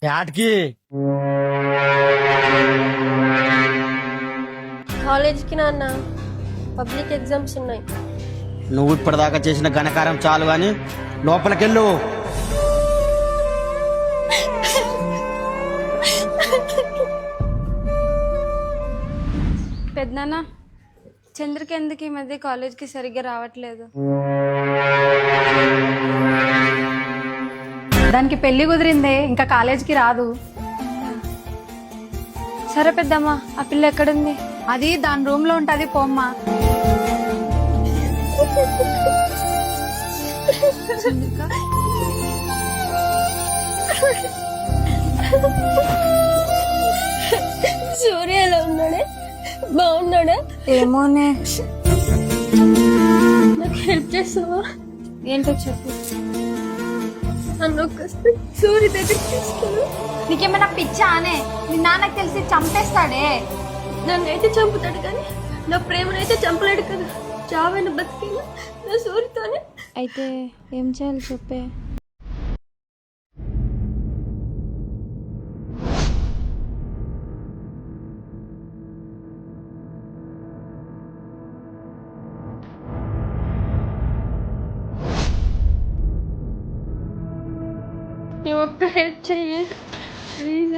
యాటికి? కాలేజ్కి నాన్న, public exams ఉన్నాయి. నువ్వు ఇప్పటిదాకా చేసిన ఘనకారం చాలు గాని లోపలికెళ్ళు. పెద్దనాన్న, చంద్రకి ఎందుకు ఈ మధ్య కాలేజ్కి సరిగ్గా రావట్లేదు? దానికి పెళ్లి కుదిరిందే, ఇంకా కాలేజ్కి రాదు. సరే పెద్దమ్మ, ఆ పిల్ల ఎక్కడుంది? అది దాని రూమ్ లో ఉంటది, పోమ్మా. సూర్య ఎలా ఉన్నాడే? బాగున్నాడా? ఏమోనే. నాకు హెల్ప్ చేస్తావా? ఏంటో చెప్పు. నన్ను ఒక్కసారి సూర్య దగ్గరికి తీసుకెళ్ళు. నీకేమైనా పిచ్చా అనే? మీ నాన్నకి తెలిసి చంపేస్తాడే. నన్ను అయితే చంపుతాడు కానీ నా ప్రేమనైతే చంపలేడు కదా. చావైన బతికేనా నా సూర్యతోనే. అయితే ఏం చేయాలి చెప్పే. నువ్వు ఒక్క హెల్ప్ చెయ్యి ప్లీజ్.